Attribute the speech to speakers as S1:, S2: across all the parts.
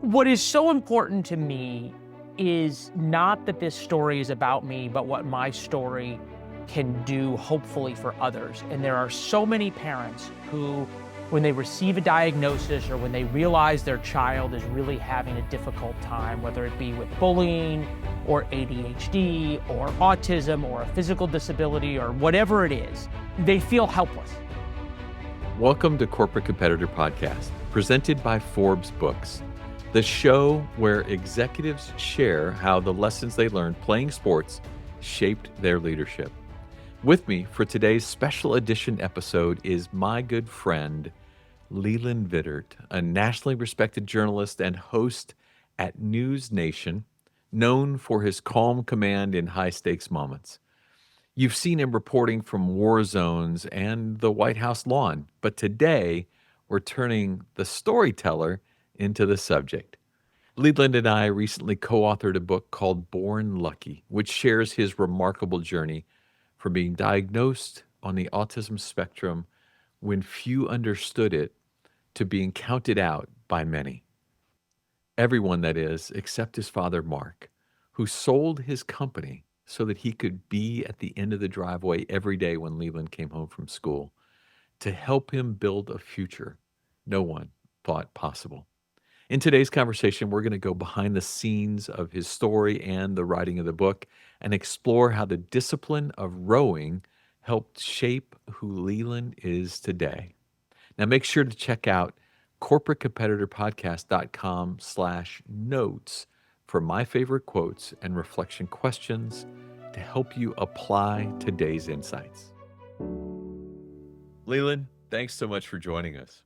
S1: What is so important to me is not that this story is about me, but what my story can do, hopefully, for others. And there are so many parents who, when they receive a diagnosis or when they realize their child is really having a difficult time, whether it be with bullying or ADHD or autism or a physical disability or whatever it is, they feel helpless.
S2: Welcome to Corporate Competitor Podcast, presented by Forbes Books, the show where executives share how the lessons they learned playing sports shaped their leadership. With me for today's special edition episode is my good friend, Leland Vittert, a nationally respected journalist and host at NewsNation, known for his calm command in high-stakes moments. You've seen him reporting from war zones and the White House lawn, but today we're turning the storyteller into the subject. Leland and I recently co-authored a book called Born Lucky, which shares his remarkable journey from being diagnosed on the autism spectrum when few understood it to being counted out by many. Everyone, that is, except his father, Mark, who sold his company so that he could be at the end of the driveway every day when Leland came home from school to help him build a future no one thought possible. In today's conversation, we're going to go behind the scenes of his story and the writing of the book and explore how the discipline of rowing helped shape who Leland is today. Now, make sure to check out corporatecompetitorpodcast.com/notes for my favorite quotes and reflection questions to help you apply today's insights. Leland, thanks so much for joining us.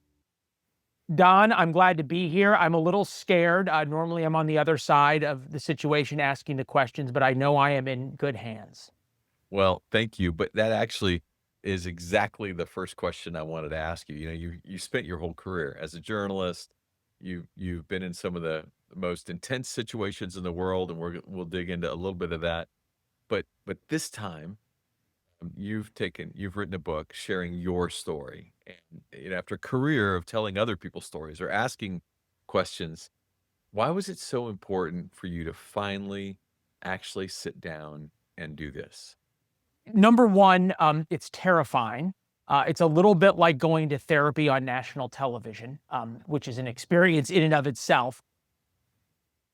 S1: Don, I'm glad to be here. I'm a little scared. Normally, I'm on the other side of the situation asking the questions, but I know I am in good hands.
S2: Well, thank you. But that actually is exactly the first question I wanted to ask you. You spent your whole career as a journalist. You've been in some of the most intense situations in the world, and we'll dig into a little bit of that. But this time, you've written a book sharing your story, and after a career of telling other people's stories or asking questions, why was it so important for you to finally actually sit down and do this?
S1: Number one, it's terrifying. It's a little bit like going to therapy on national television, which is an experience in and of itself.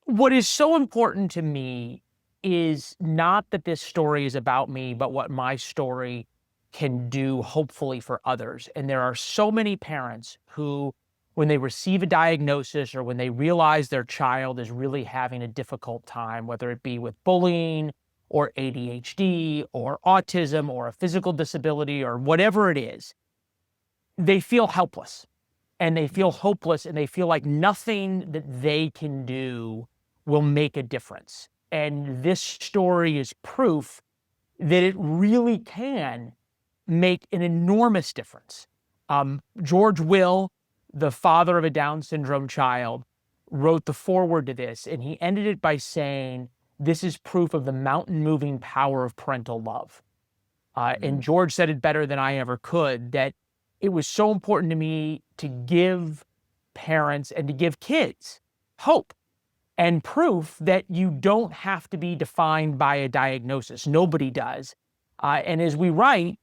S1: What is so important to me is not that this story is about me, but what my story can do, hopefully, for others. And there are so many parents who, when they receive a diagnosis or when they realize their child is really having a difficult time, whether it be with bullying or ADHD or autism or a physical disability or whatever it is, they feel helpless and they feel hopeless and they feel like nothing that they can do will make a difference. And this story is proof that it really can make an enormous difference. George Will, the father of a Down syndrome child, wrote the foreword to this, and he ended it by saying, "This is proof of the mountain-moving power of parental love." And George said it better than I ever could, that it was so important to me to give parents and to give kids hope and proof that you don't have to be defined by a diagnosis. Nobody does. And as we write,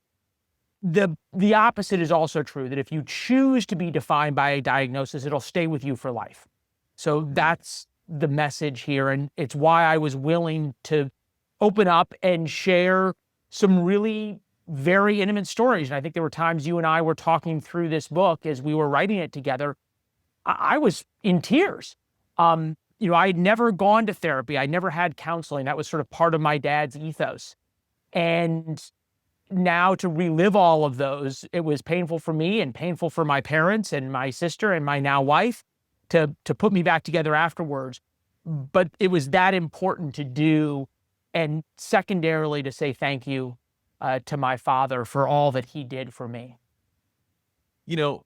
S1: the opposite is also true, that if you choose to be defined by a diagnosis, it'll stay with you for life. So that's the message here. And it's why I was willing to open up and share some really very intimate stories. And I think there were times you and I were talking through this book as we were writing it together. I was in tears. I had never gone to therapy. I never had counseling. That was sort of part of my dad's ethos. And now to relive all of those, it was painful for me and painful for my parents and my sister and my now wife to put me back together afterwards. But it was that important to do. And secondarily, to say thank you to my father for all that he did for me.
S2: You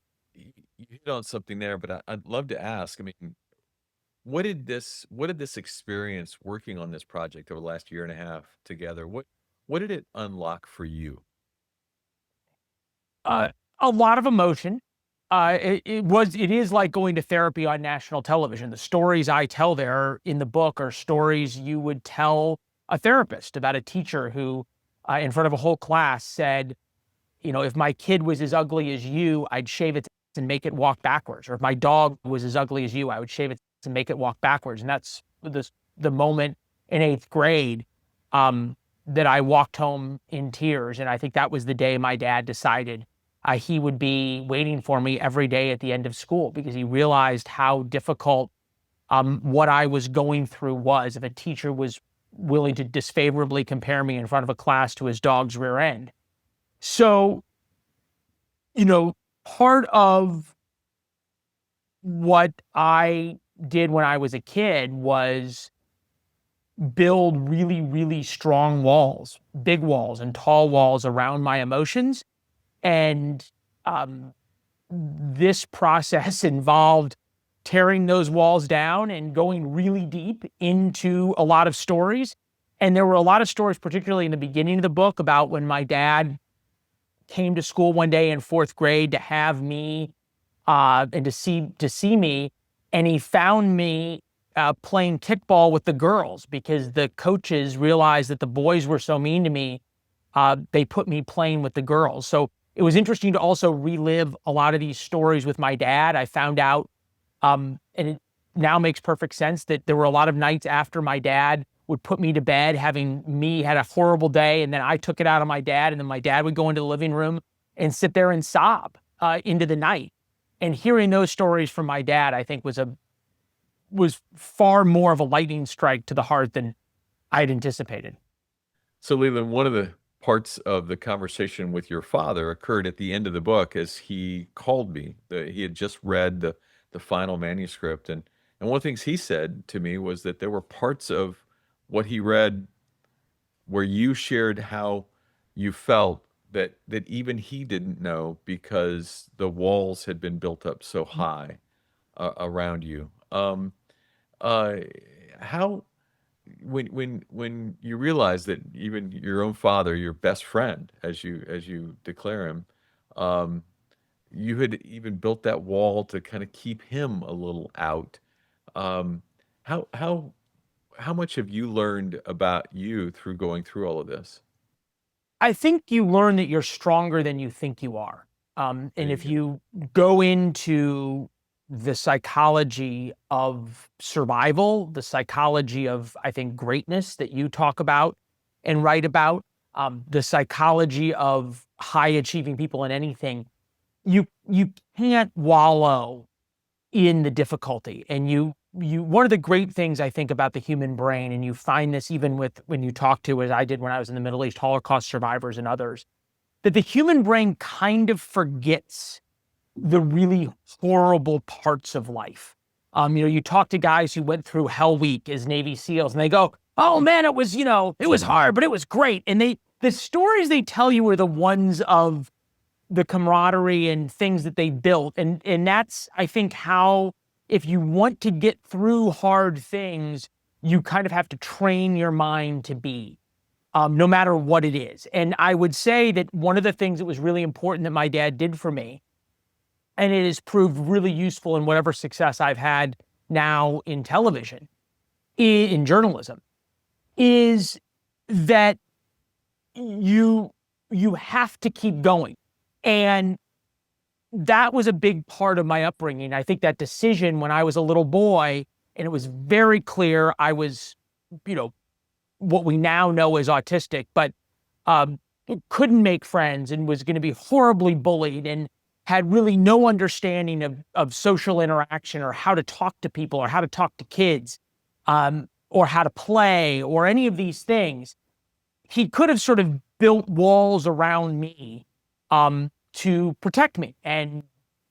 S2: hit on something there, but I'd love to ask, what did this experience working on this project over the last year and a half together, what did it unlock for you?
S1: A lot of emotion. It is like going to therapy on national television. The stories I tell there in the book are stories you would tell a therapist about a teacher who, in front of a whole class, said, if my kid was as ugly as you, I'd shave its ass and make it walk backwards. Or if my dog was as ugly as you, I would shave its ass and make it walk backwards. And that's the moment in eighth grade that I walked home in tears. And I think that was the day my dad decided he would be waiting for me every day at the end of school, because he realized how difficult what I was going through was. If a teacher was willing to disfavorably compare me in front of a class to his dog's rear end. So, part of what I did when I was a kid was build really, really strong walls, big walls and tall walls around my emotions. And this process involved tearing those walls down and going really deep into a lot of stories. And there were a lot of stories, particularly in the beginning of the book, about when my dad came to school one day in fourth grade to have me and to see me, and he found me playing kickball with the girls because the coaches realized that the boys were so mean to me. They put me playing with the girls. So it was interesting to also relive a lot of these stories with my dad. I found out, and it now makes perfect sense, that there were a lot of nights after my dad would put me to bed, having me had a horrible day, and then I took it out on my dad, and then my dad would go into the living room and sit there and sob into the night. And hearing those stories from my dad, I think, was far more of a lightning strike to the heart than I'd anticipated.
S2: So, Leland, one of the parts of the conversation with your father occurred at the end of the book as he called me. He had just read the final manuscript. And one of the things he said to me was that there were parts of what he read where you shared how you felt that even he didn't know, because the walls had been built up so high around you. How, when you realize that even your own father, your best friend, as you declare him, you had even built that wall to kind of keep him a little out. How much have you learned about you through going through all of this?
S1: I think you learn that you're stronger than you think you are. And
S2: There
S1: if
S2: you
S1: you go into the psychology of survival, the psychology of, I think, greatness that you talk about and write about, the psychology of high achieving people in anything, you can't wallow in the difficulty. And one of the great things I think about the human brain, and you find this even with when you talk to, as I did when I was in the Middle East, Holocaust survivors and others, that the human brain kind of forgets the really horrible parts of life. You talk to guys who went through Hell Week as Navy SEALs, and they go, "Oh man, it was hard, but it was great." And the stories they tell you are the ones of the camaraderie and things that they built. And that's, I think, how, if you want to get through hard things, you kind of have to train your mind to be, no matter what it is. And I would say that one of the things that was really important that my dad did for me, and it has proved really useful in whatever success I've had now in television, in journalism, is that you have to keep going. And that was a big part of my upbringing. I think that decision when I was a little boy, and it was very clear I was, what we now know as autistic, but couldn't make friends and was going to be horribly bullied and had really no understanding of social interaction or how to talk to people or how to talk to kids, or how to play or any of these things. He could have sort of built walls around me to protect me and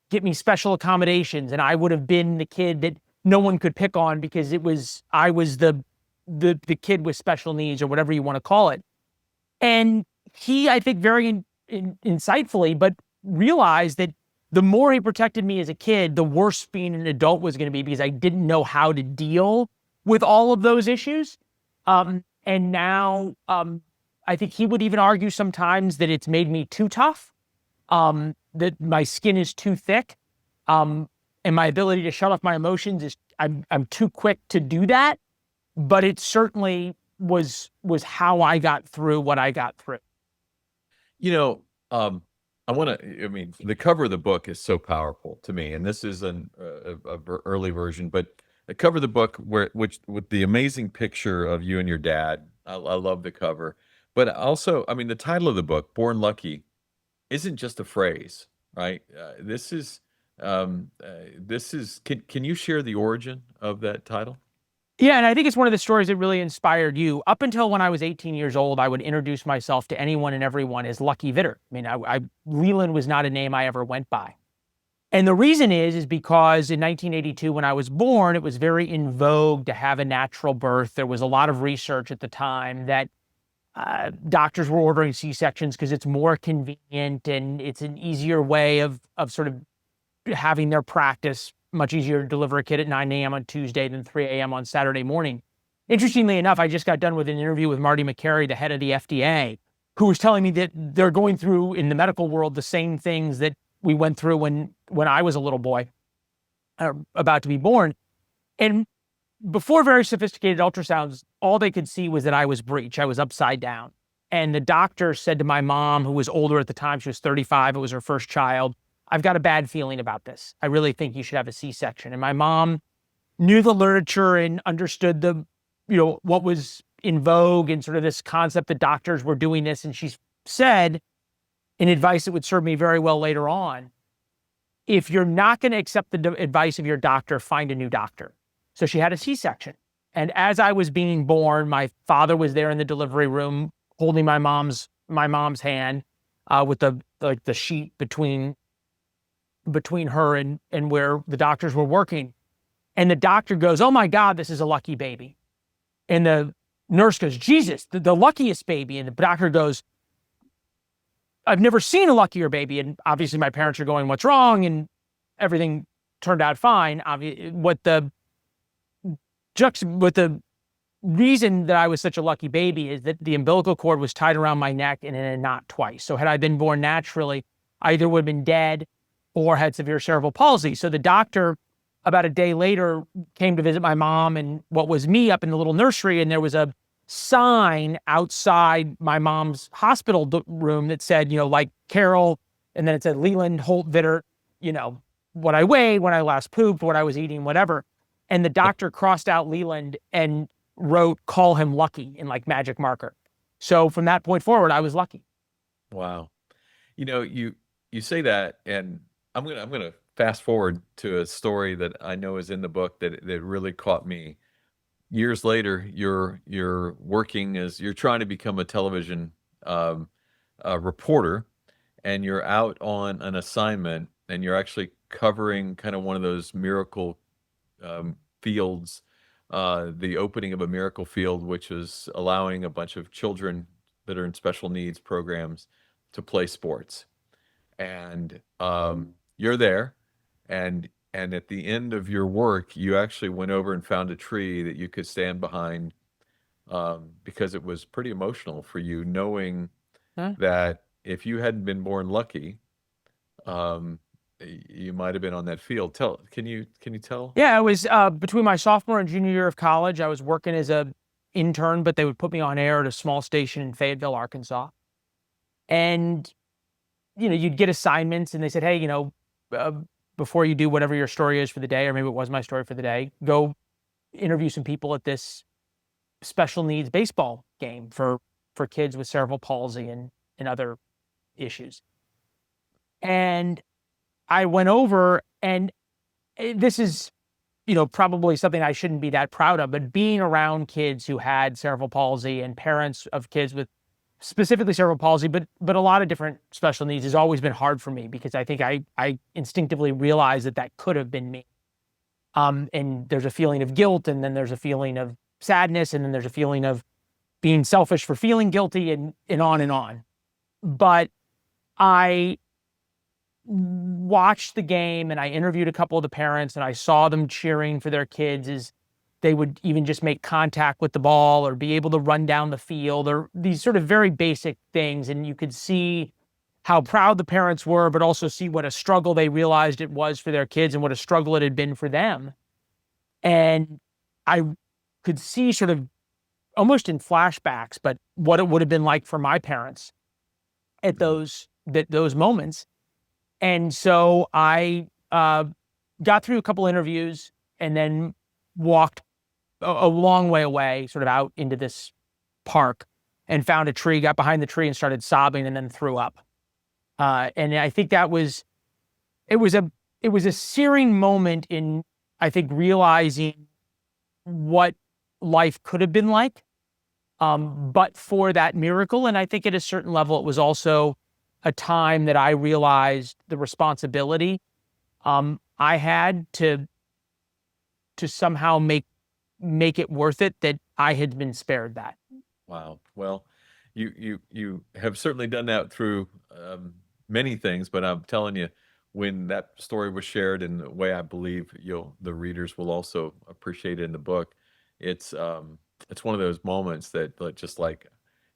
S1: get me special accommodations. And I would have been the kid that no one could pick on because I was the kid with special needs, or whatever you want to call it. And he, I think, very insightfully, but realized that the more he protected me as a kid, the worse being an adult was going to be, because I didn't know how to deal with all of those issues. And now I think he would even argue sometimes that it's made me too tough, that my skin is too thick. And my ability to shut off my emotions is I'm too quick to do that, but it certainly was how I got through what I got through.
S2: You know, I want to. I mean, the cover of the book is so powerful to me, and this is early version, but the cover of the book which with the amazing picture of you and your dad. I love the cover, but also, I mean, the title of the book, "Born Lucky," isn't just a phrase, right? This is. Can you share the origin of that title?
S1: Yeah, and I think it's one of the stories that really inspired you. Up until when I was 18 years old, I would introduce myself to anyone and everyone as Lucky Vittert. I mean, Leland was not a name I ever went by. And the reason is because in 1982, when I was born, it was very in vogue to have a natural birth. There was a lot of research at the time that doctors were ordering C-sections because it's more convenient and it's an easier way of sort of having their practice. Much easier to deliver a kid at 9 a.m. on Tuesday than 3 a.m. on Saturday morning. Interestingly enough, I just got done with an interview with Marty McCary, the head of the FDA, who was telling me that they're going through in the medical world the same things that we went through when I was a little boy, about to be born. And before very sophisticated ultrasounds, all they could see was that I was breech. I was upside down. And the doctor said to my mom, who was older at the time, she was 35, it was her first child, "I've got a bad feeling about this. I really think you should have a C-section." And my mom knew the literature and understood what was in vogue and sort of this concept that doctors were doing this. And she said, in advice that would serve me very well later on, if you're not going to accept the advice of your doctor, find a new doctor. So she had a C-section. And as I was being born, my father was there in the delivery room holding my mom's hand with the sheet between her and where the doctors were working. And the doctor goes, "Oh my God, this is a lucky baby." And the nurse goes, "Jesus, the luckiest baby." And the doctor goes, "I've never seen a luckier baby." And obviously my parents are going, "What's wrong?" And everything turned out fine. What the reason that I was such a lucky baby is that the umbilical cord was tied around my neck and in a knot twice. So had I been born naturally, I either would have been dead or had severe cerebral palsy. So the doctor, about a day later, came to visit my mom and what was me up in the little nursery, and there was a sign outside my mom's hospital room that said, like Carol, and then it said Leland Holt Vittert, what I weighed, when I last pooped, what I was eating, whatever. And the doctor crossed out Leland and wrote, "Call him Lucky," in like magic marker. So from that point forward, I was lucky.
S2: Wow. You say that, and I'm gonna fast forward to a story that I know is in the book that really caught me. Years later, you're working as you're trying to become a television reporter, and you're out on an assignment, and you're actually covering kind of one of those miracle fields, the opening of a miracle field, which is allowing a bunch of children that are in special needs programs to play sports. And you're there, and at the end of your work, you actually went over and found a tree that you could stand behind, because it was pretty emotional for you, knowing
S1: Huh?
S2: that if you hadn't been born lucky, um, you might have been on that field. Can you tell?
S1: Yeah, I was between my sophomore and junior year of college, I was working as a intern, but they would put me on air at a small station in Fayetteville, Arkansas. And, you'd get assignments and they said, "Hey, uh, before you do whatever your story is for the day," or maybe it was my story for the day, "go interview some people at this special needs baseball game for kids with cerebral palsy and other issues." And I went over, and this is, probably something I shouldn't be that proud of, but being around kids who had cerebral palsy and parents of kids with specifically cerebral palsy, but a lot of different special needs, has always been hard for me because I think I instinctively realized that could have been me. And there's a feeling of guilt, and then there's a feeling of sadness, and then there's a feeling of being selfish for feeling guilty, and on and on. But I watched the game and I interviewed a couple of the parents, and I saw them cheering for their kids as they would even just make contact with the ball or be able to run down the field, or these sort of very basic things. And you could see how proud the parents were, but also see what a struggle they realized it was for their kids and what a struggle it had been for them. And I could see sort of almost in flashbacks, but what it would have been like for my parents at those moments. And so I got through a couple interviews and then walked a long way away, sort of out into this park, and found a tree, got behind the tree and started sobbing, and then threw up. And I think it was a searing moment in, I think, realizing what life could have been like, but for that miracle. And I think at a certain level, it was also a time that I realized the responsibility I had to somehow make it worth it, that I had been spared that.
S2: Wow. Well, you have certainly done that through many things, but I'm telling you, when that story was shared in the way I believe the readers will also appreciate it in the book, it's one of those moments that just like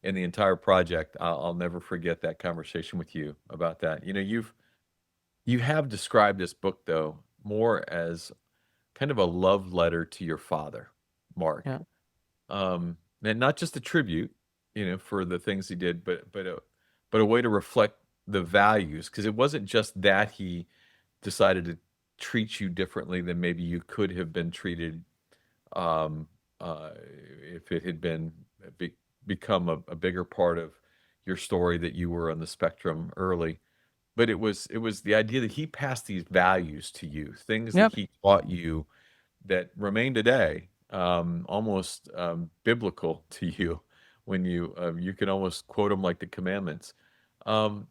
S2: in the entire project, I'll never forget that conversation with you about that. You have described this book though more as kind of a love letter to your father, Mark.
S1: Yeah.
S2: And not just a tribute, for the things he did, but a way to reflect the values, because it wasn't just that he decided to treat you differently than maybe you could have been treated, um, if it had become a bigger part of your story that you were on the spectrum early. But it was the idea that he passed these values to you, things that
S1: Yep.
S2: he taught you that remain today, almost biblical to you, when you can almost quote them like the commandments. Um,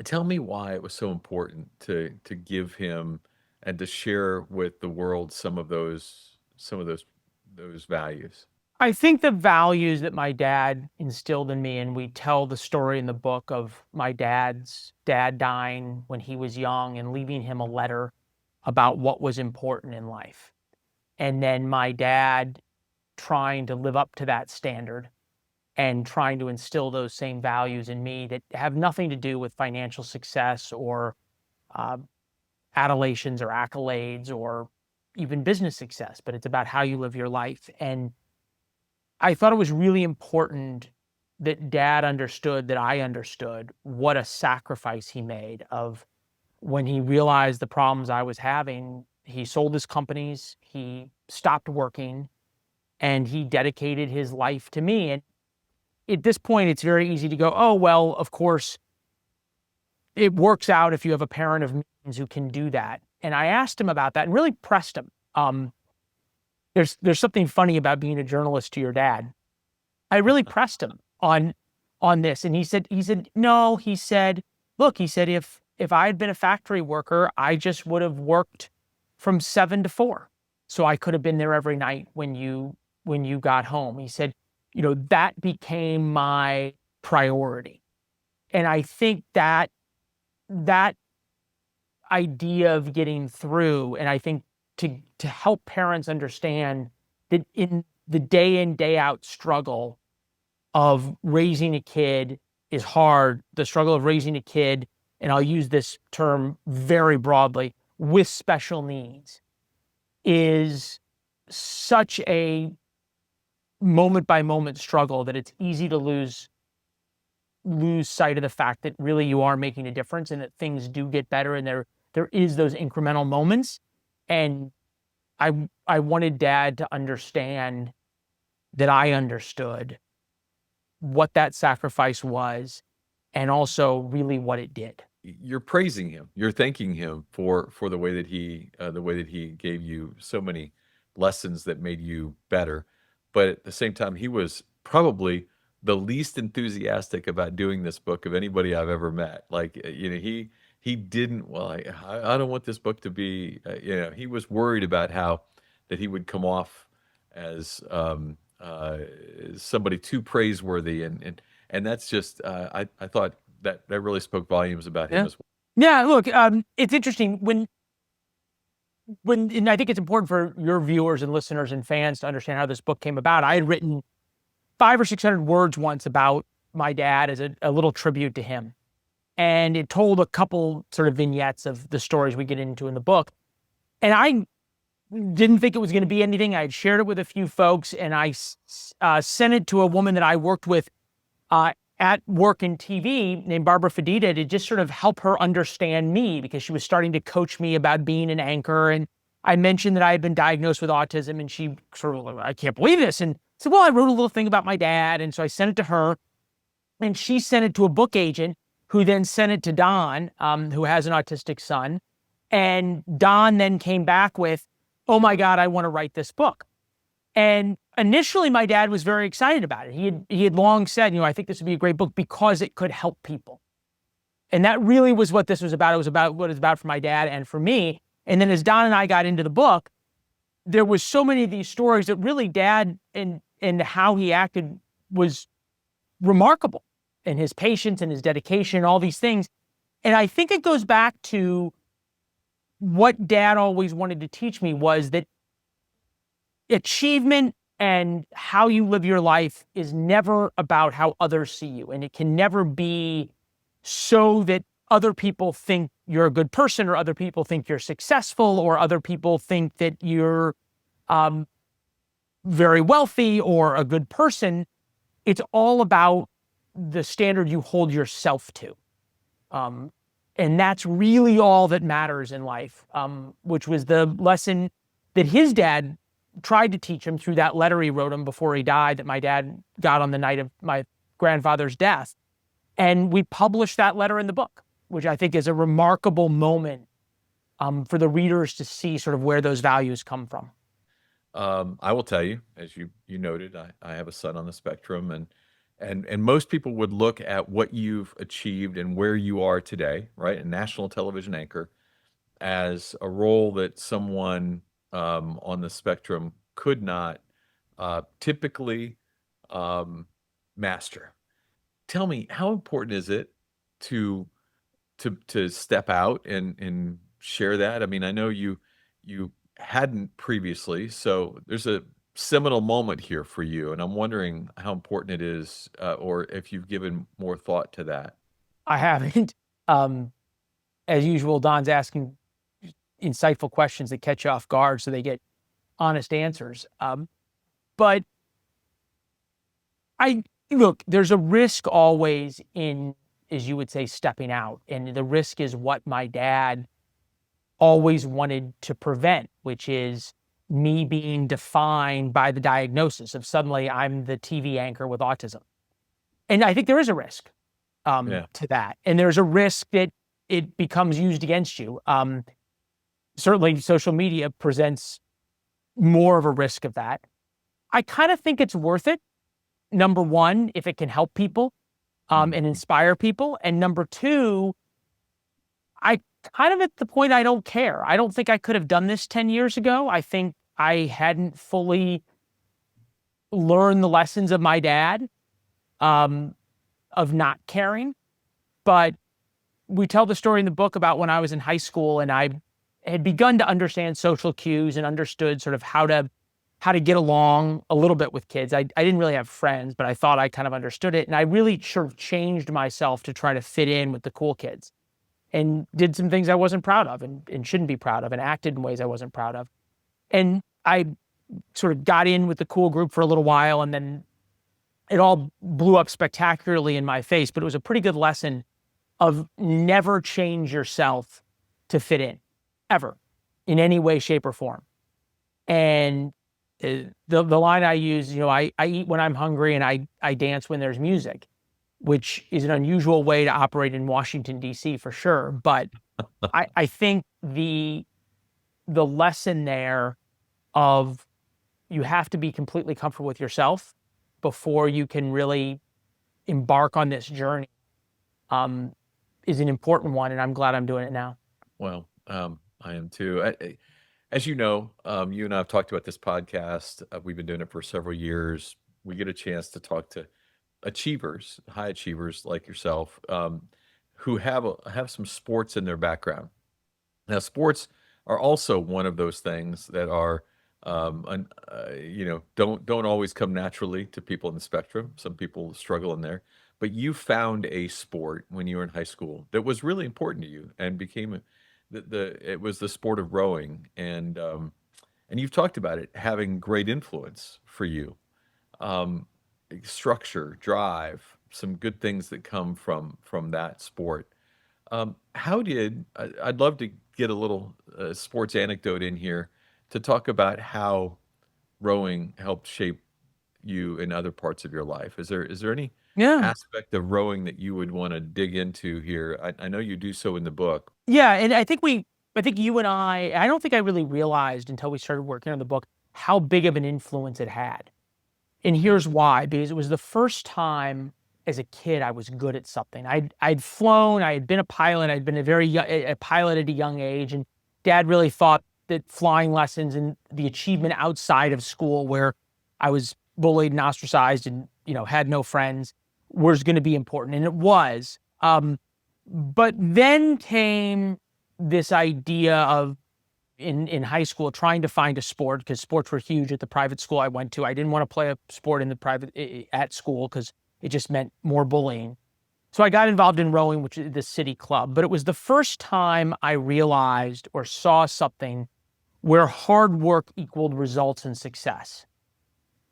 S2: Tell me why it was so important to give him and to share with the world some of those values.
S1: I think the values that my dad instilled in me, and we tell the story in the book of my dad's dad dying when he was young and leaving him a letter about what was important in life. And then my dad trying to live up to that standard and trying to instill those same values in me that have nothing to do with financial success or uh, adulations or accolades or even business success, but it's about how you live your life. And I thought it was really important that dad understood that I understood what a sacrifice he made of when he realized the problems I was having. He sold his companies, he stopped working, and he dedicated his life to me. And at this point, it's very easy to go, oh, well, of course, it works out if you have a parent of means who can do that. And I asked him about that and really pressed him. There's something funny about being a journalist to your dad. I really pressed him on this, and he said no. He said, look, he said, if I had been a factory worker, I just would have worked from 7 to 4, so I could have been there every night when you got home. He said, that became my priority, and I think that idea of getting through, and I think to help parents understand that in the day in, day out struggle of raising a kid is hard. The struggle of raising a kid, and I'll use this term very broadly, with special needs, is such a moment by moment struggle that it's easy to lose sight of the fact that really you are making a difference and that things do get better, and there is those incremental moments. And I wanted dad to understand that I understood what that sacrifice was and also really what it did.
S2: You're praising him. You're thanking him for the way that he gave you so many lessons that made you better. But at the same time, he was probably the least enthusiastic about doing this book of anybody I've ever met. Like, he didn't. Well, I don't want this book to be. He was worried about how that he would come off as somebody too praiseworthy, and that's just. I thought that really spoke volumes about him
S1: Yeah.
S2: as well.
S1: Yeah, look, it's interesting when and I think it's important for your viewers and listeners and fans to understand how this book came about. I had written 500 or 600 words once about my dad as a little tribute to him. and it told a couple sort of vignettes of the stories we get into in the book. And I didn't think it was going to be anything. I had shared it with a few folks, and I sent it to a woman that I worked with at work in TV named Barbara Fedita to just sort of help her understand me, because she was starting to coach me about being an anchor. And I mentioned that I had been diagnosed with autism, and she sort of like, I can't believe this. And said, well, I wrote a little thing about my dad. And so I sent it to her, and she sent it to a book agent who then sent it to Don, who has an autistic son. And Don then came back with, oh my God, I want to write this book. And initially my dad was very excited about it. He had long said, I think this would be a great book because it could help people. And that really was what this was about. It was about what it's about for my dad and for me. And then as Don and I got into the book, there was so many of these stories that really Dad and how he acted was remarkable, and his patience and his dedication, all these things. And I think it goes back to what Dad always wanted to teach me, was that achievement and how you live your life is never about how others see you. And it can never be so that other people think you're a good person, or other people think you're successful, or other people think that you're very wealthy or a good person. It's all about the standard you hold yourself to. And that's really all that matters in life, which was the lesson that his dad tried to teach him through that letter he wrote him before he died, that my dad got on the night of my grandfather's death. And we published that letter in the book, which I think is a remarkable moment for the readers to see sort of where those values come from.
S2: I will tell you, as you noted, I have a son on the spectrum, and most people would look at what you've achieved and where you are today, right? A national television anchor, as a role that someone on the spectrum could not typically master. Tell me, how important is it to step out and share that? I mean, I know you hadn't previously, so there's a seminal moment here for you, and I'm wondering how important it is, or if you've given more thought to that.
S1: I haven't. As usual, Don's asking insightful questions that catch you off guard so they get honest answers. But look, there's a risk always in, as you would say, stepping out. And the risk is what my dad always wanted to prevent, which is me being defined by the diagnosis of suddenly I'm the TV anchor with autism. And I think there is a risk to that. And there's a risk that it becomes used against you. Certainly social media presents more of a risk of that. I kind of think it's worth it. Number one, if it can help people and inspire people. And number two, I kind of at the point I don't care. I don't think I could have done this 10 years ago. I think I hadn't fully learned the lessons of my dad of not caring. But we tell the story in the book about when I was in high school and I had begun to understand social cues and understood sort of how to get along a little bit with kids. I didn't really have friends, but I thought I kind of understood it. And I really sort of changed myself to try to fit in with the cool kids, and did some things I wasn't proud of and shouldn't be proud of, and acted in ways I wasn't proud of. And I sort of got in with the cool group for a little while, and then it all blew up spectacularly in my face. But it was a pretty good lesson of never change yourself to fit in, ever, in any way, shape, or form. And the line I use, I eat when I'm hungry and I dance when there's music, which is an unusual way to operate in Washington, D.C. for sure. But I think the lesson there of you have to be completely comfortable with yourself before you can really embark on this journey is an important one. And I'm glad I'm doing it now.
S2: Well, I am too. As you know, you and I have talked about this podcast. We've been doing it for several years. We get a chance to talk to achievers, high achievers like yourself, who have some sports in their background. Now, sports are also one of those things that are, don't always come naturally to people in the spectrum. Some people struggle in there, but you found a sport when you were in high school that was really important to you and became it was the sport of rowing, and you've talked about it having great influence for you. Um, Structure, drive, some good things that come from that sport. I'd love to get a little sports anecdote in here to talk about how rowing helped shape you in other parts of your life. Is there any
S1: Yeah.
S2: aspect of rowing that you would want to dig into here? I know you do so in the book.
S1: Yeah, and I think you and I don't think I really realized until we started working on the book how big of an influence it had. And here's why, because it was the first time as a kid I was good at something. I'd flown, I had been a pilot, I'd been a pilot at a young age, and Dad really thought that flying lessons and the achievement outside of school, where I was bullied and ostracized and had no friends, was going to be important, and it was. But then came this idea of in high school trying to find a sport, because sports were huge at the private school I went to. I didn't want to play a sport in the private at school because it just meant more bullying. So I got involved in rowing, which is the city club. But it was the first time I realized or saw something where hard work equaled results and success.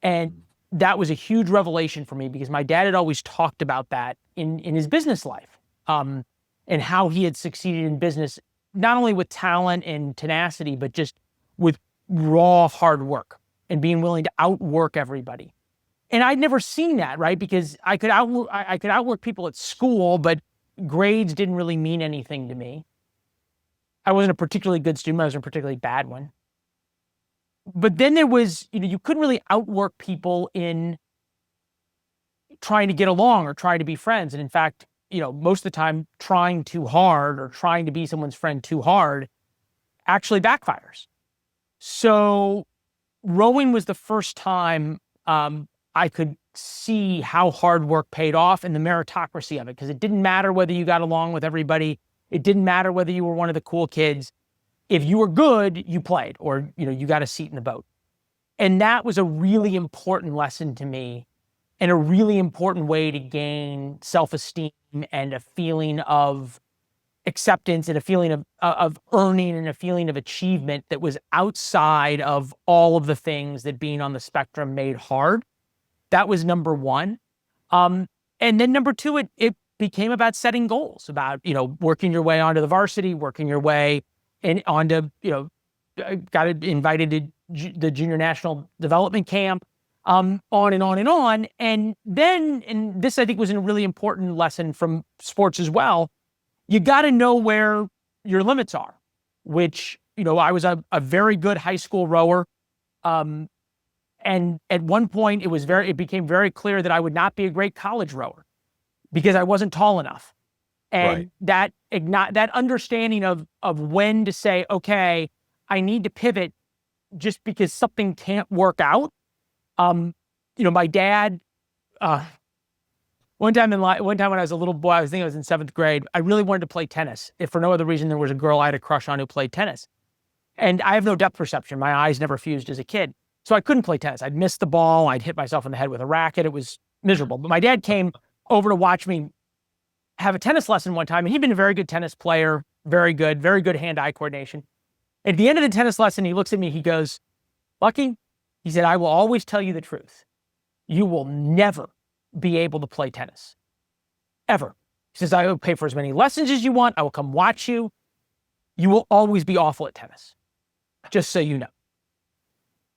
S1: And that was a huge revelation for me, because my dad had always talked about that in his business life, and how he had succeeded in business, not only with talent and tenacity, but just with raw hard work and being willing to outwork everybody. And I'd never seen that, right? Because I could outwork people at school, but grades didn't really mean anything to me. I wasn't a particularly good student. I was a particularly bad one. But then there was, you couldn't really outwork people in trying to get along or try to be friends. And in fact, most of the time trying too hard or trying to be someone's friend too hard actually backfires. So rowing was the first time I could see how hard work paid off and the meritocracy of it, because it didn't matter whether you got along with everybody. It didn't matter whether you were one of the cool kids. If you were good, you played, or, you got a seat in the boat. And that was a really important lesson to me, and a really important way to gain self-esteem and a feeling of acceptance and a feeling of earning and a feeling of achievement that was outside of all of the things that being on the spectrum made hard. That was number one. And then number two, it became about setting goals, about, working your way onto the varsity, working your way and onto, got invited to the junior national development camp, on and on and on. And then, and this I think was a really important lesson from sports as well, you got to know where your limits are, which, I was a very good high school rower. And at one point it became very clear that I would not be a great college rower because I wasn't tall enough. And
S2: Right.
S1: that understanding of when to say, okay, I need to pivot just because something can't work out. My dad, one time when I was a little boy, I think I was in 7th grade, I really wanted to play tennis. If for no other reason, there was a girl I had a crush on who played tennis. And I have no depth perception. My eyes never fused as a kid. So I couldn't play tennis. I'd miss the ball. I'd hit myself in the head with a racket. It was miserable. But my dad came over to watch me have a tennis lesson one time, and he'd been a very good tennis player, very good hand-eye coordination. At the end of the tennis lesson, he looks at me, he goes, "Lucky," he said, "I will always tell you the truth. You will never be able to play tennis. Ever." He says, "I will pay for as many lessons as you want. I will come watch you. You will always be awful at tennis. Just so you know."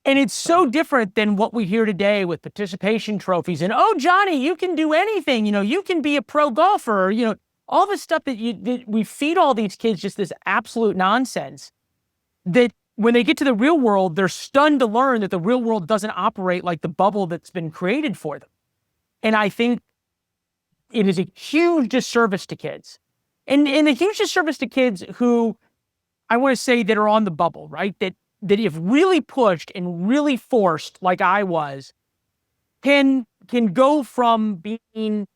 S1: And it's so different than what we hear today with participation trophies and, "Oh, Johnny, you can do anything. You can be a pro golfer." All this stuff that we feed all these kids, just this absolute nonsense, that when they get to the real world, they're stunned to learn that the real world doesn't operate like the bubble that's been created for them. And I think it is a huge disservice to kids, and a huge disservice to kids who, I want to say, that are on the bubble, right? That if really pushed and really forced, like I was, can go from being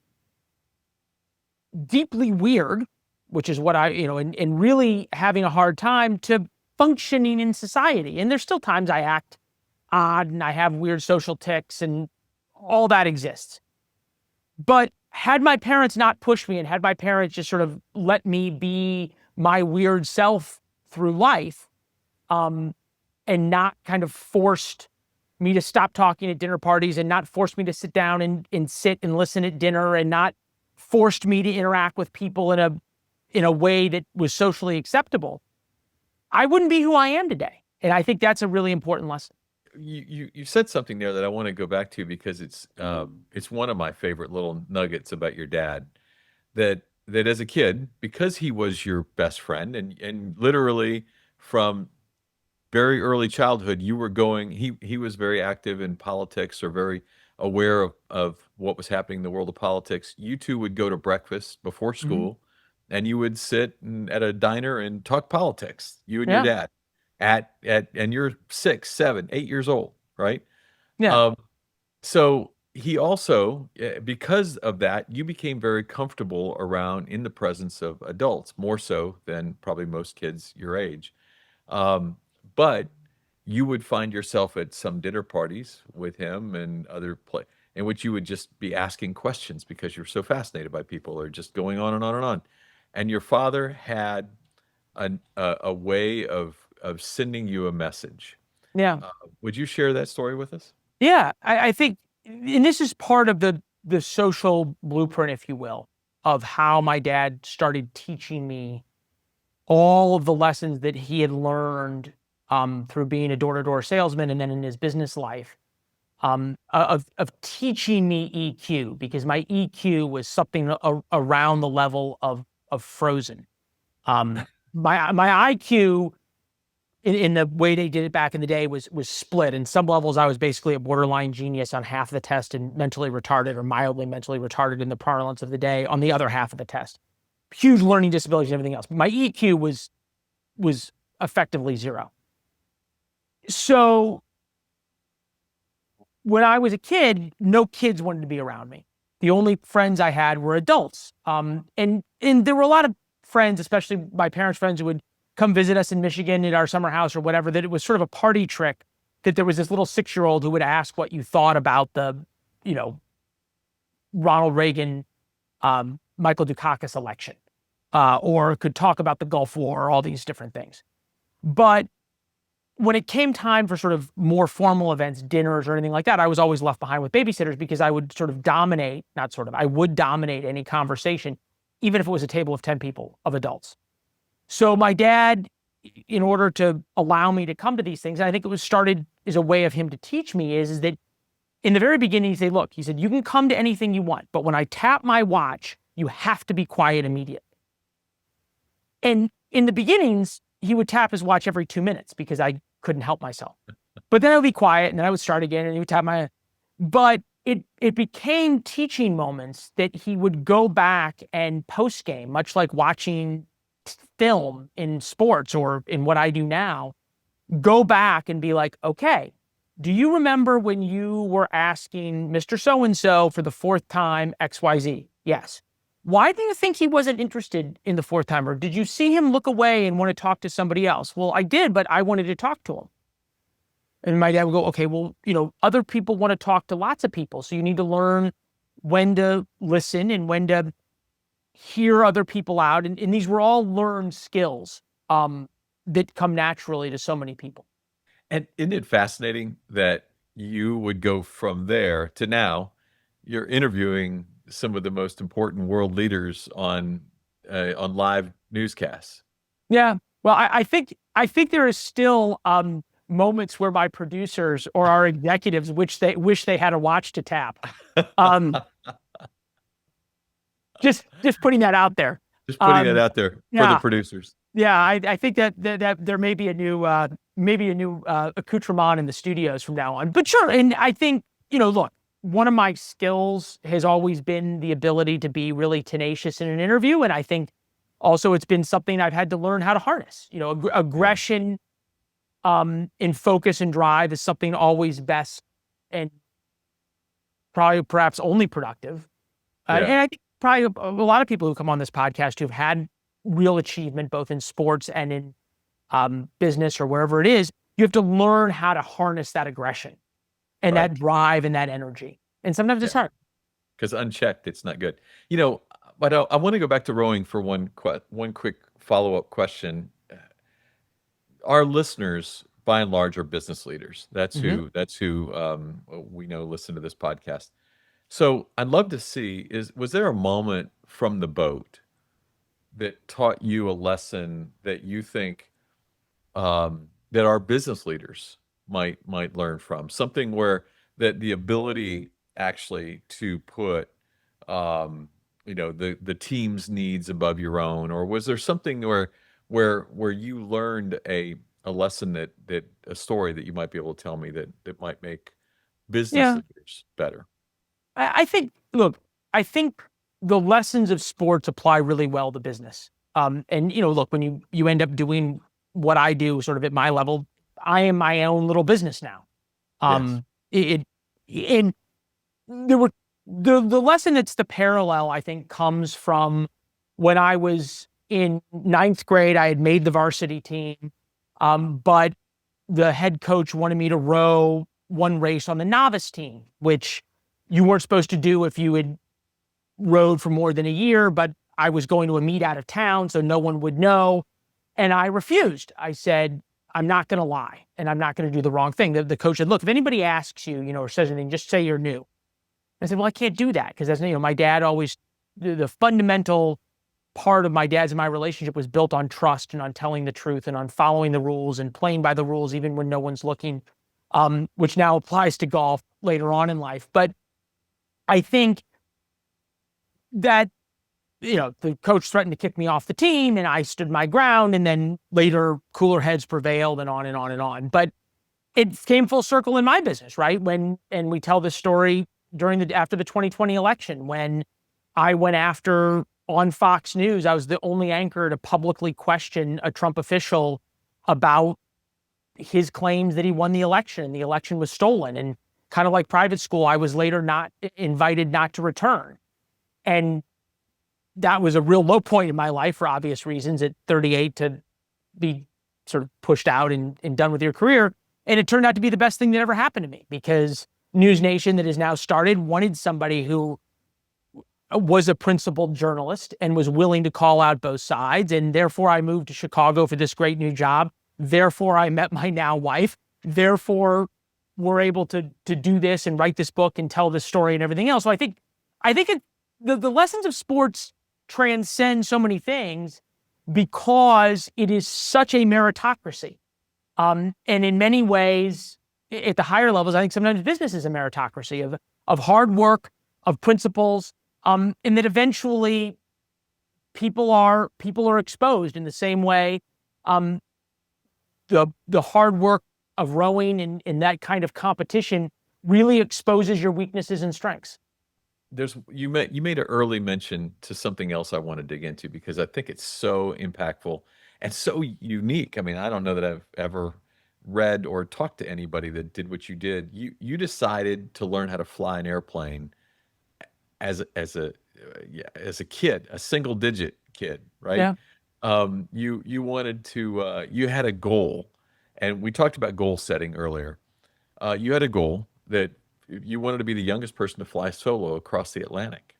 S1: deeply weird, which is what and really having a hard time, to functioning in society. And there's still times I act odd and I have weird social tics and all that exists. But had my parents not pushed me and had my parents just sort of let me be my weird self through life, and not kind of forced me to stop talking at dinner parties and not forced me to sit down and sit and listen at dinner and not forced me to interact with people in a way that was socially acceptable, I wouldn't be who I am today. And I think that's a really important lesson.
S2: You said something there that I want to go back to because it's one of my favorite little nuggets about your dad, that as a kid, because he was your best friend and literally from very early childhood, you were going, he was very active in politics or very aware of what was happening in the world of politics. You two would go to breakfast before
S1: Mhm.
S2: school and you would sit at a diner and talk politics, you and your
S1: Yeah.
S2: dad and you're 6, 7, 8 years old, right?
S1: Yeah.
S2: Um, so he also, because of that, you became very comfortable around in the presence of adults, more so than probably most kids your age. Um, but you would find yourself at some dinner parties with him and other play in which you would just be asking questions because you're so fascinated by people or just going on and on and on. And your father had a way of sending you a message.
S1: Yeah.
S2: Uh, would you share that story with us?
S1: Yeah. I think, and this is part of the social blueprint, if you will, of how my dad started teaching me all of the lessons that he had learned through being a door-to-door salesman and then in his business life, of teaching me EQ, because my EQ was something around the level of frozen. My IQ in the way they did it back in the day was split. In some levels, I was basically a borderline genius on half the test and mentally retarded or mildly mentally retarded in the parlance of the day on the other half of the test. Huge learning disabilities and everything else. My EQ was effectively zero. So when I was a kid, no kids wanted to be around me. The only friends I had were adults. And there were a lot of friends, especially my parents' friends, who would come visit us in Michigan at our summer house or whatever, that it was sort of a party trick that there was this little 6-year-old who would ask what you thought about the, you know, Ronald Reagan, Michael Dukakis election, or could talk about the Gulf War or all these different things. But when it came time for sort of more formal events, dinners or anything like that, I was always left behind with babysitters because I would sort of dominate, not sort of, I would dominate any conversation, even if it was a table of 10 people, of adults. So my dad, in order to allow me to come to these things, and I think it was started as a way of him to teach me, is that in the very beginning, he said, look, he said, you can come to anything you want, but when I tap my watch, you have to be quiet immediately. And in the beginnings, he would tap his watch every 2 minutes because I couldn't help myself. But then I would be quiet and then I would start again and he would tap my, but it became teaching moments that he would go back and post game, much like watching film in sports or in what I do now, go back and be like, okay, do you remember when you were asking Mr. So-and-so for the 4th time XYZ? Yes. Why do you think he wasn't interested in the 4th time? Or did you see him look away and want to talk to somebody else? Well, I did, but I wanted to talk to him. And my dad would go, okay, well, you know, other people want to talk to lots of people. So you need to learn when to listen and when to hear other people out. And these were all learned skills that come naturally to so many people.
S2: And isn't it fascinating that you would go from there to now you're interviewing some of the most important world leaders on live newscasts?
S1: Yeah. Well, I think there is still moments where my producers or our executives wish they had a watch to tap. Just putting that out there.
S2: Just putting it out there for the
S1: Yeah.
S2: producers.
S1: Yeah, I think that there may be a new accoutrement in the studios from now on. But sure, and I think, you know, look, one of my skills has always been the ability to be really tenacious in an interview, and I think also it's been something I've had to learn how to harness. You know, aggression, in focus and drive is something always best and probably perhaps only productive. And I think probably a lot of people who come on this podcast who've had real achievement, both in sports and in business or wherever it is, you have to learn how to harness that aggression and that drive and that energy. And sometimes it's hard.
S2: because unchecked, it's not good. But I want to go back to rowing for one quick follow-up question. Our listeners, by and large, are business leaders. That's who we know listen to this podcast. So I'd love to see, was there a moment from the boat that taught you a lesson that you think that our business leaders might learn from? Something where that the ability actually to put the team's needs above your own, or was there something where you learned a lesson that a story that you might be able to tell me that might make business
S1: Yeah.
S2: leaders better?
S1: I think, look, I think the lessons of sports apply really well to business. And look, when you end up doing what I do, sort of at my level, I am my own little business now.
S2: Yes.
S1: It and there were the lesson that's the parallel, I think, comes from when I was in ninth grade. I had made the varsity team, but the head coach wanted me to row one race on the novice team, which you weren't supposed to do if you had rowed for more than a year, but I was going to a meet out of town, so no one would know. And I refused. I said, I'm not going to lie, and I'm not going to do the wrong thing. The coach said, look, if anybody asks you, or says anything, just say you're new. I said, well, I can't do that because my dad always, the fundamental part of my dad's and my relationship was built on trust and on telling the truth and on following the rules and playing by the rules even when no one's looking, which now applies to golf later on in life. But I think that, the coach threatened to kick me off the team and I stood my ground, and then later cooler heads prevailed and on and on and on. But it came full circle in my business, right? And we tell this story after the 2020 election, when I went after on Fox News, I was the only anchor to publicly question a Trump official about his claims that he won the election. The election was stolen. And kind of like private school, I was later not invited not to return. And that was a real low point in my life for obvious reasons at 38, to be sort of pushed out and done with your career. And it turned out to be the best thing that ever happened to me, because NewsNation, that has now started, wanted somebody who was a principled journalist and was willing to call out both sides. And therefore I moved to Chicago for this great new job. Therefore I met my now wife. Therefore we're able to do this and write this book and tell this story and everything else. So I think the lessons of sports transcend so many things because it is such a meritocracy. And in many ways, at the higher levels, I think sometimes business is a meritocracy of hard work, of principles, and that eventually people are exposed in the same way. The hard work of rowing in that kind of competition really exposes your weaknesses and strengths.
S2: You made an early mention to something else I want to dig into, because I think it's so impactful and so unique. I mean, I don't know that I've ever read or talked to anybody that did what you did. You decided to learn how to fly an airplane as a kid, a single digit kid, right?
S1: Yeah.
S2: You wanted to you had a goal, and we talked about goal setting earlier. You had a goal that you wanted to be the youngest person to fly solo across the Atlantic.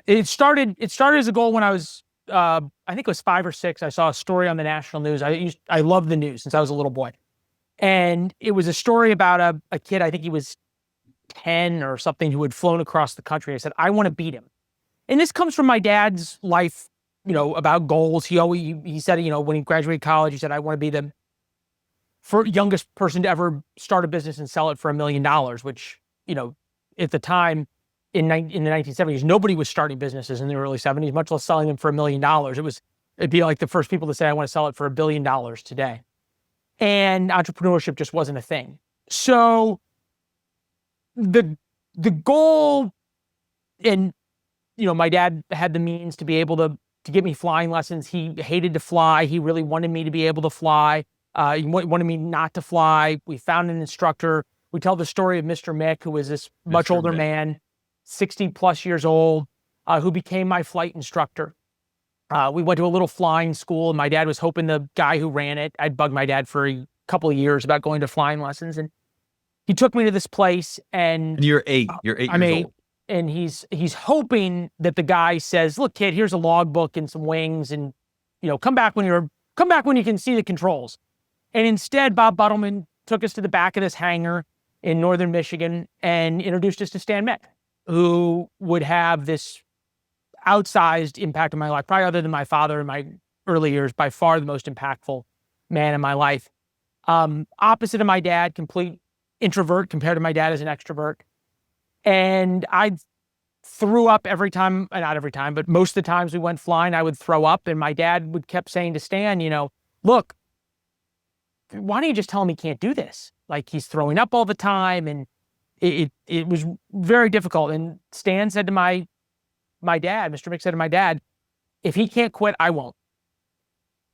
S1: It started as a goal when I was, I think it was 5 or 6. I saw a story on the national news. I love the news since I was a little boy. And it was a story about a kid, I think he was 10 or something, who had flown across the country. I said, I want to beat him. And this comes from my dad's life, about goals. He said, when he graduated college, he said, I want to be the youngest person to ever start a business and sell it for $1 million, which, at the time in the 1970s, nobody was starting businesses in the early 70s, much less selling them for $1 million. It'd be like the first people to say, I want to sell it for $1 billion today. And entrepreneurship just wasn't a thing. So the goal, and my dad had the means to be able to give me flying lessons. He hated to fly. He really wanted me to be able to fly. He wanted me not to fly. We found an instructor. We tell the story of Mr. Mick, who was this much older man, 60 plus years old, who became my flight instructor. We went to a little flying school, and my dad was hoping the guy who ran it, I'd bugged my dad for a couple of years about going to flying lessons, and he took me to this place. And
S2: you're 8. You're 8
S1: I'm
S2: years
S1: 8.
S2: old.
S1: and he's hoping that the guy says, "Look, kid, here's a logbook and some wings, and come back when you can see the controls." And instead, Bob Buttleman took us to the back of this hangar in northern Michigan and introduced us to Stan Mick, who would have this outsized impact on my life, probably other than my father in my early years, by far the most impactful man in my life. Opposite of my dad, complete introvert compared to my dad as an extrovert. And I threw up every time, not every time, but most of the times we went flying, I would throw up. And my dad would kept saying to Stan, look, why don't you just tell him he can't do this? Like, he's throwing up all the time. And it was very difficult. And Stan said to my dad, Mr. Mick said to my dad, if he can't quit, I won't.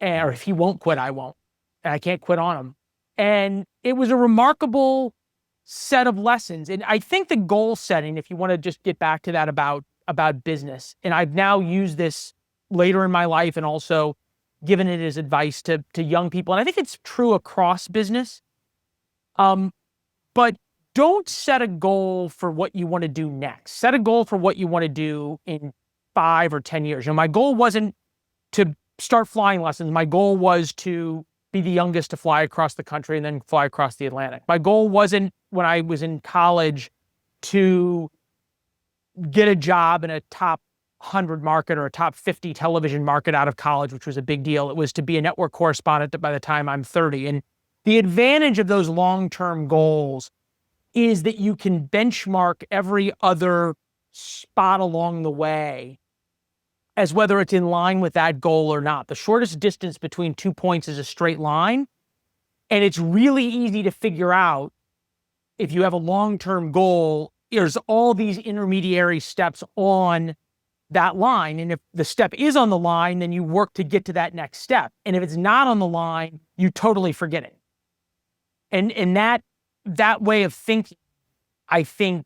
S1: Or if he won't quit, I won't. And I can't quit on him. And it was a remarkable set of lessons. And I think the goal setting, if you want to just get back to that about business, and I've now used this later in my life and also given it as advice to young people. And I think it's true across business. But don't set a goal for what you want to do next. Set a goal for what you want to do in 5 or 10 years. My goal wasn't to start flying lessons. My goal was to be the youngest to fly across the country and then fly across the Atlantic. My goal wasn't, when I was in college, to get a job in a top 100 market or a top 50 television market out of college, which was a big deal. It was to be a network correspondent by the time I'm 30. And the advantage of those long-term goals is that you can benchmark every other spot along the way as whether it's in line with that goal or not. The shortest distance between 2 points is a straight line. And it's really easy to figure out, if you have a long-term goal, there's all these intermediary steps on that line. And if the step is on the line, then you work to get to that next step. And if it's not on the line, you totally forget it. And that way of thinking, I think,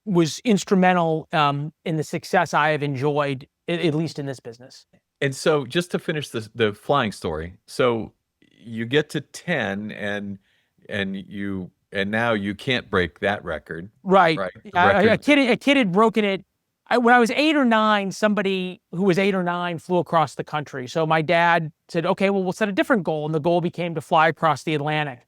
S1: was instrumental in the success I have enjoyed, at least in this business.
S2: And so, just to finish the flying story, so you get to 10, and now you can't break that record,
S1: right?
S2: A
S1: kid had broken it. When I was 8 or 9, somebody who was 8 or 9 flew across the country. So my dad said, "Okay, well, we'll set a different goal," and the goal became to fly across the Atlantic.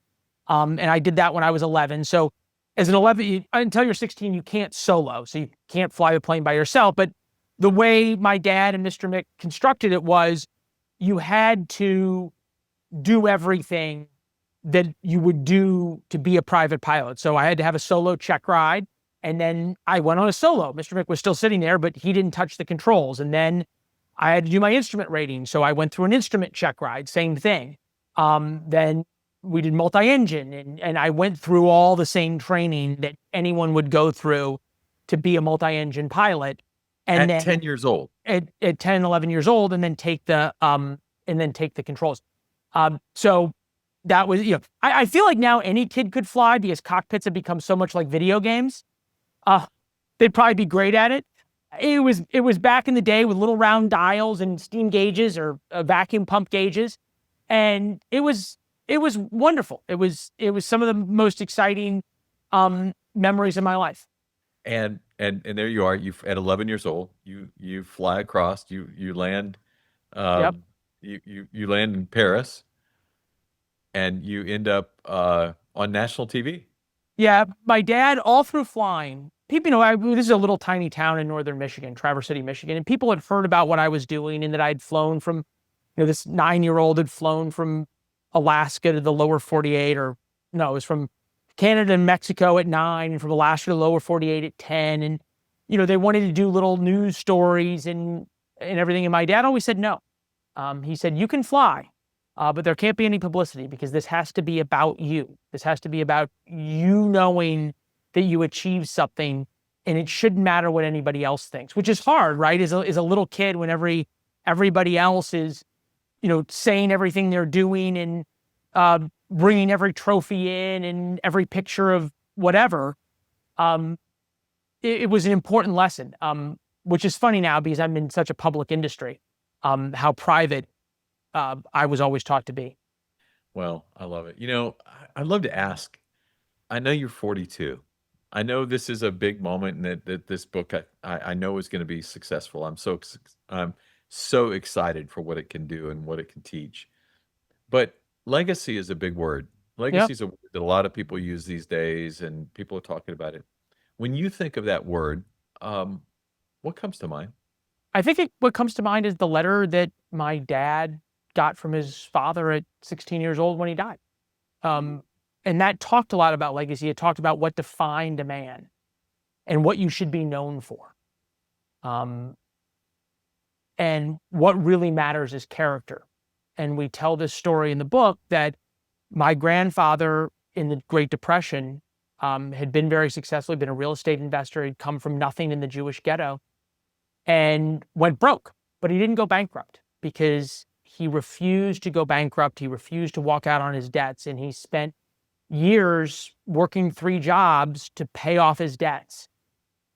S1: And I did that when I was 11. So as an 11, until you're 16, you can't solo. So you can't fly the plane by yourself. But the way my dad and Mr. Mick constructed it was, you had to do everything that you would do to be a private pilot. So I had to have a solo check ride. And then I went on a solo. Mr. Mick was still sitting there, but he didn't touch the controls. And then I had to do my instrument rating. So I went through an instrument check ride, same thing. Then we did multi-engine, and I went through all the same training that anyone would go through to be a multi-engine pilot. And
S2: at 10 years old,
S1: at 10, 11 years old, and then take the controls. So that was, I feel like now any kid could fly, because cockpits have become so much like video games. They'd probably be great at it. It was back in the day with little round dials and steam gauges or vacuum pump gauges. And it was wonderful. It was some of the most exciting memories of my life.
S2: And there you are. You, at 11 years old, you fly across. You land.
S1: Yep.
S2: You land in Paris, and you end up on national TV.
S1: Yeah, my dad, all through flying, people, this is a little tiny town in northern Michigan, Traverse City, Michigan, and people had heard about what I was doing, and that I'd flown from, this 9-year-old had flown from Alaska to the lower 48, it was from Canada and Mexico at 9, and from Alaska to the lower 48 at 10. And, they wanted to do little news stories and everything. And my dad always said no. He said, "You can fly, but there can't be any publicity, because this has to be about you. This has to be about you knowing that you achieved something, and it shouldn't matter what anybody else thinks," which is hard, right? As a little kid, when everybody else is, saying everything they're doing and bringing every trophy in and every picture of whatever. It was an important lesson, which is funny now because I'm in such a public industry, how private I was always taught to be.
S2: Well, I love it. I'd love to ask, I know you're 42. I know this is a big moment, and that this book I know is going to be successful. I'm so excited for what it can do and what it can teach. But legacy is a big word.
S1: Yeah.
S2: Legacy is a word that a lot of people use these days, and people are talking about it. When you think of that word, um, what comes to mind?
S1: I think what comes to mind is the letter that my dad got from his father at 16 years old when he died. Um, and that talked a lot about legacy. It talked about what defined a man and what you should be known for. Um, and what really matters is character. And we tell this story in the book that my grandfather in the Great Depression had been very successful, been a real estate investor. He'd come from nothing in the Jewish ghetto and went broke, but he didn't go bankrupt because he refused to go bankrupt. He refused to walk out on his debts, and he spent years working 3 jobs to pay off his debts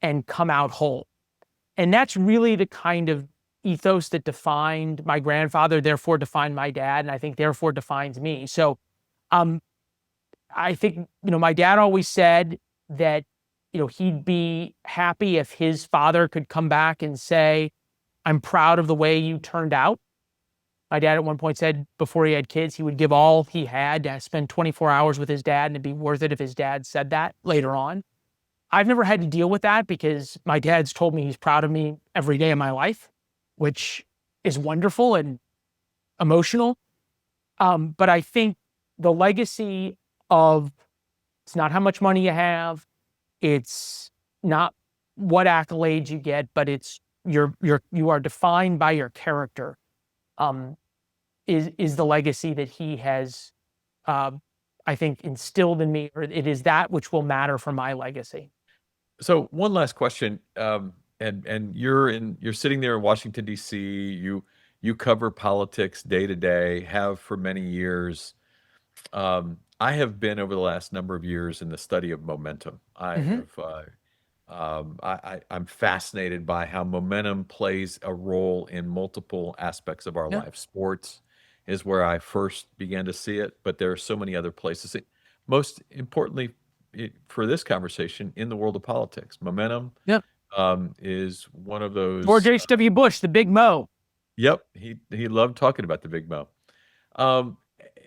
S1: and come out whole. And that's really the kind of ethos that defined my grandfather, therefore defined my dad, and I think therefore defines me. So um, I think, my dad always said that, he'd be happy if his father could come back and say, I'm proud of the way you turned out. My dad at one point said before he had kids, he would give all he had to spend 24 hours with his dad, and it'd be worth it if his dad said that later on. I've never had to deal with that because my dad's told me he's proud of me every day of my life, which is wonderful and emotional. But I think the legacy of, it's not how much money you have, it's not what accolades you get, but it's you are defined by your character. Is the legacy that he has, I think, instilled in me, or it is that which will matter for my legacy.
S2: So one last question, and you're sitting there in Washington D.C. You cover politics day to day, have for many years. I have been over the last number of years in the study of momentum.
S1: Hmm.
S2: I'm fascinated by how momentum plays a role in multiple aspects of our
S1: Yeah.
S2: life. Sports is where I first began to see it, but there are so many other places. Most importantly, for this conversation, in the world of politics, momentum
S1: Yeah.
S2: is one of
S1: George
S2: those.
S1: H.W. Bush, the Big Mo.
S2: Yep, he loved talking about the Big Mo. Um,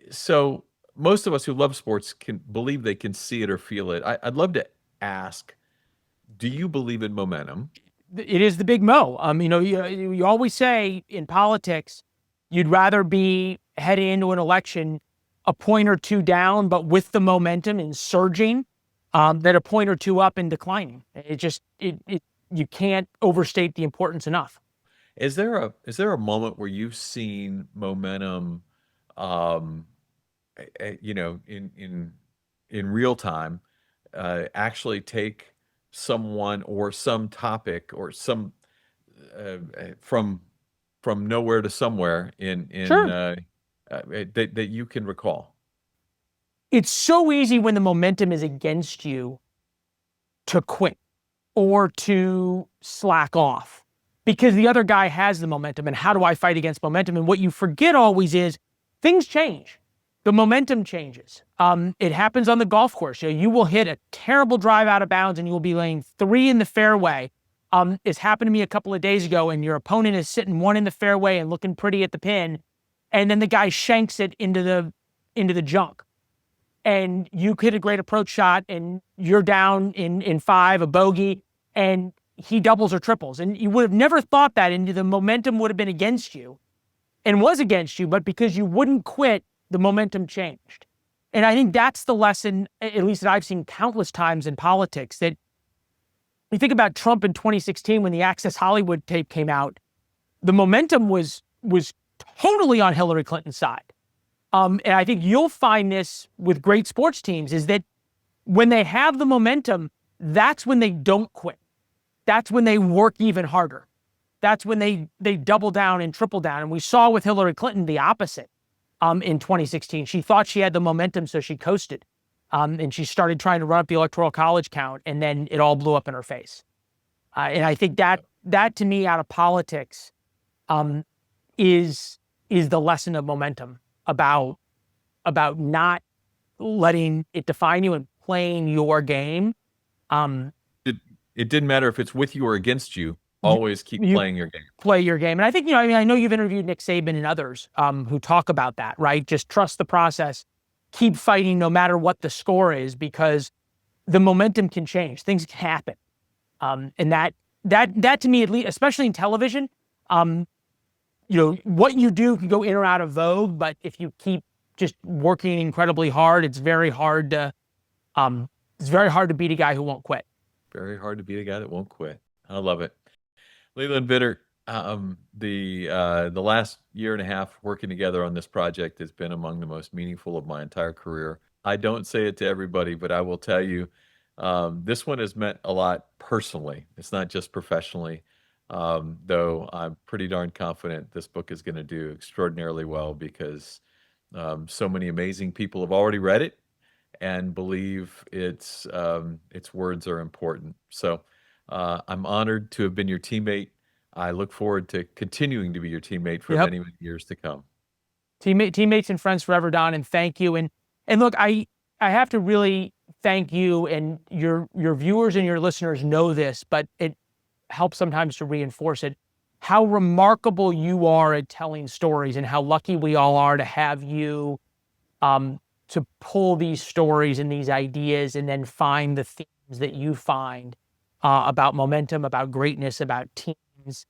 S2: so most of us who love sports can believe they can see it or feel it. I'd love to ask, do you believe in momentum?
S1: It is the Big Mo. You always say in politics, you'd rather be heading into an election a point or two down, but with the momentum and surging, than a point or two up and declining. You can't overstate the importance enough.
S2: Is there a moment where you've seen momentum, um, in real time, actually take someone or some topic or some from nowhere to somewhere in
S1: Sure.
S2: that you can recall?
S1: It's so easy when the momentum is against you to quit or to slack off because the other guy has the momentum. And how do I fight against momentum? And what you forget always is things change. The momentum changes. It happens on the golf course. You will hit a terrible drive out of bounds and you will be laying 3 in the fairway. It's happened to me a couple of days ago, and your opponent is sitting 1 in the fairway and looking pretty at the pin, and then the guy shanks it into the junk. And you hit a great approach shot and you're down in 5, a bogey, and he doubles or triples. And you would have never thought that, and the momentum would have been against you and was against you, but because you wouldn't quit, the momentum changed. And I think that's the lesson, at least that I've seen countless times in politics, that you think about Trump in 2016 when the Access Hollywood tape came out, the momentum was totally on Hillary Clinton's side. And I think you'll find this with great sports teams is that when they have the momentum, that's when they don't quit. That's when they work even harder. That's when they double down and triple down. And we saw with Hillary Clinton the opposite in 2016. She thought she had the momentum, so she coasted. And she started trying to run up the Electoral College count, and then it all blew up in her face. And I think that to me, out of politics, is the lesson of momentum about not letting it define you and playing your game Um,
S2: It, it didn't matter if it's with you or against you.
S1: you,
S2: Always keep
S1: you
S2: playing your game.
S1: play your game. And I think, I mean, I know you've interviewed Nick Saban and others who talk about that, right? Just trust the process, keep fighting no matter what the score is, because the momentum can change, things can happen. And that to me, at least, especially in television, um, what you do can go in or out of vogue, but if you keep just working incredibly hard, um, it's very hard to beat a guy who won't quit.
S2: Very hard to be the guy that won't quit. I love it. Leland Vittert, the last year and a half working together on this project has been among the most meaningful of my entire career. I don't say it to everybody, but I will tell you, this one has meant a lot personally. It's not just professionally, though I'm pretty darn confident this book is going to do extraordinarily well because so many amazing people have already read it and believe its words are important. So I'm honored to have been your teammate. I look forward to continuing to be your teammate for
S1: Yep.
S2: many, many years to come.
S1: Teammates and friends forever, Don, and thank you. And look, I have to really thank you, and your viewers and your listeners know this, but it helps sometimes to reinforce it. How remarkable you are at telling stories, and how lucky we all are to have you to pull these stories and these ideas, and then find the themes that you find about momentum, about greatness, about teams,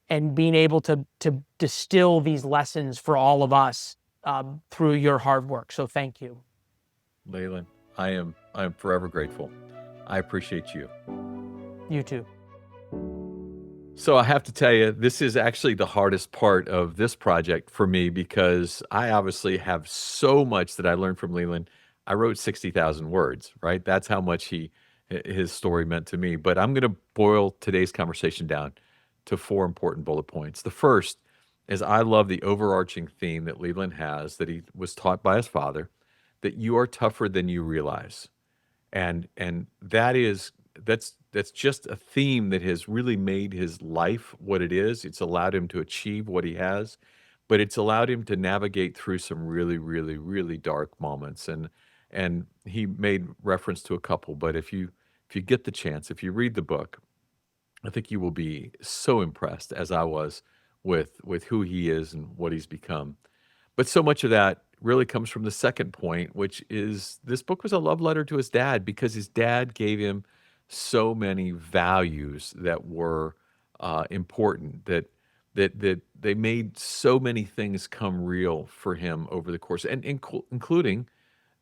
S1: and being able to distill these lessons for all of us through your hard work. So thank you.
S2: Leland, I am forever grateful. I appreciate you.
S1: You too.
S2: So I have to tell you, this is actually the hardest part of this project for me because I obviously have so much that I learned from Leland. I wrote 60,000 words, right? That's how much his story meant to me. But I'm going to boil today's conversation down to four important bullet points. The first is I love the overarching theme that Leland has that he was taught by his father, that you are tougher than you realize. And that's just a theme that has really made his life what it is. It's allowed him to achieve what he has, but it's allowed him to navigate through some really, really, really dark moments. And he made reference to a couple, but if you get the chance, if you read the book, I think you will be so impressed as I was with who he is and what he's become. But so much of that really comes from the second point, which is this book was a love letter to his dad because his dad gave him so many values that were important that they made so many things come real for him over the course, and including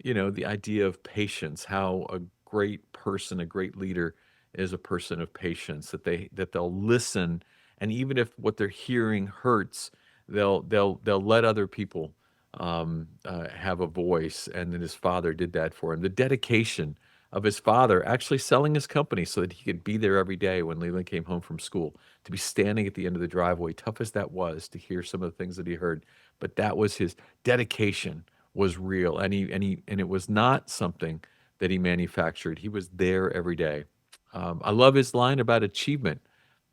S2: the idea of patience, how a great person, a great leader is a person of patience, that they'll listen, and even if what they're hearing hurts, they'll let other people have a voice, and then his father did that for him. The dedication of his father actually selling his company so that he could be there every day when Leland came home from school, to be standing at the end of the driveway, tough as that was to hear some of the things that he heard, but that was his dedication was real, and it was not something that he manufactured. He was there every day. I love his line about achievement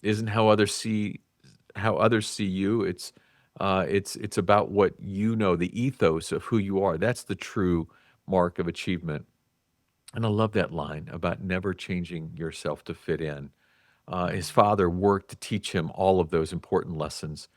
S2: isn't how others see you. It's about what you know, the ethos of who you are. That's the true mark of achievement. And I love that line about never changing yourself to fit in. His father worked to teach him all of those important lessons.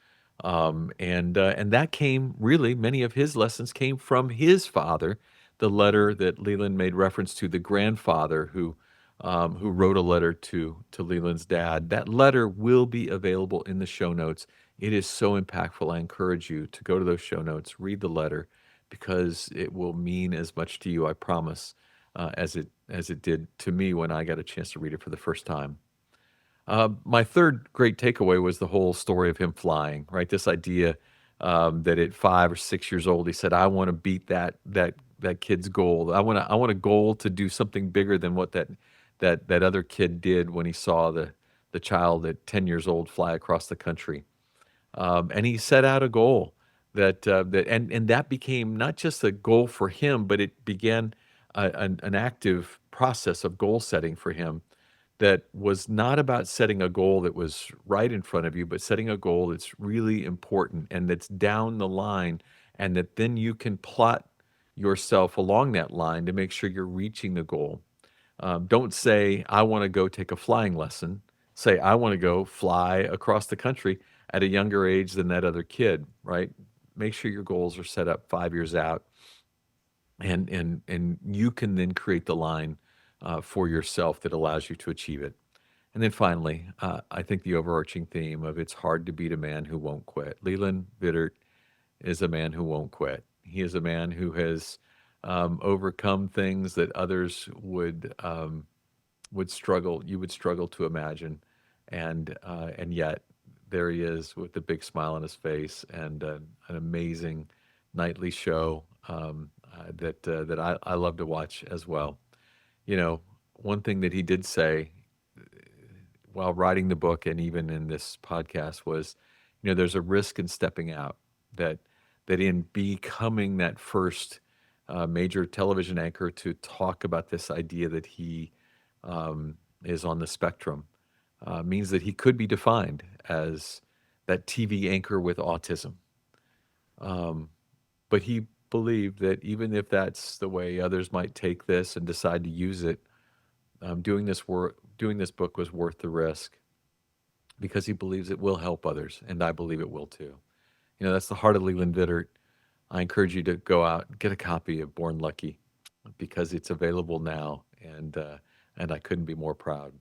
S2: And that came really, many of his lessons came from his father, the letter that Leland made reference to, the grandfather who wrote a letter to Leland's dad. That letter will be available in the show notes. It is so impactful. I encourage you to go to those show notes, read the letter, because it will mean as much to you, I promise, as it did to me when I got a chance to read it for the first time. My third great takeaway was the whole story of him flying, right? This idea that at 5 or 6 years old, he said, "I want to beat that kid's goal. I want a goal to do something bigger than what that other kid did when he saw the child at 10 years old fly across the country." And he set out a goal and that became not just a goal for him, but it began an active process of goal setting for him that was not about setting a goal that was right in front of you, but setting a goal that's really important and that's down the line, and that then you can plot yourself along that line to make sure you're reaching the goal. Don't say, I want to go take a flying lesson. Say, I want to go fly across the country at a younger age than that other kid, right? Make sure your goals are set up 5 years out, and you can then create the line for yourself that allows you to achieve it. And then finally, I think the overarching theme of it's hard to beat a man who won't quit. Leland Vittert is a man who won't quit. He is a man who has overcome things that others would struggle. You would struggle to imagine, and yet there he is with a big smile on his face and an amazing nightly show that I love to watch as well. You know, one thing that he did say while writing the book and even in this podcast was, there's a risk in stepping out. That in becoming that first major television anchor to talk about this idea that he is on the spectrum means that he could be defined as that TV anchor with autism. But he believed that even if that's the way others might take this and decide to use it, doing this book was worth the risk because he believes it will help others, and I believe it will too. That's the heart of Leland Vittert. I encourage you to go out and get a copy of Born Lucky because it's available now, and I couldn't be more proud.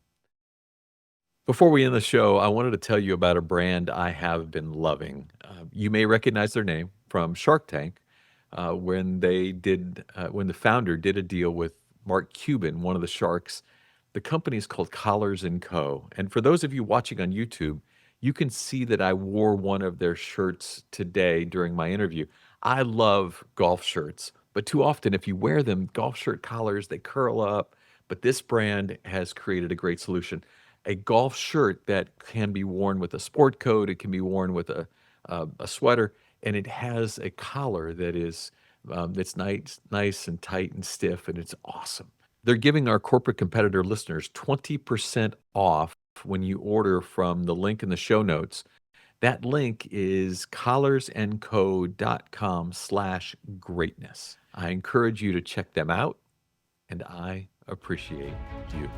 S2: Before we end the show, I wanted to tell you about a brand I have been loving. You may recognize their name from Shark Tank when the founder did a deal with Mark Cuban, one of the sharks. The company is called Collars & Co. And for those of you watching on YouTube, you can see that I wore one of their shirts today during my interview. I love golf shirts, but too often if you wear them, golf shirt collars, they curl up. But this brand has created a great solution. A golf shirt that can be worn with a sport coat, it can be worn with a sweater, and it has a collar that is that's nice and tight and stiff, and it's awesome. They're giving our corporate competitor listeners 20% off when you order from the link in the show notes. That link is collarsandco.com/greatness. I encourage you to check them out, and I appreciate you.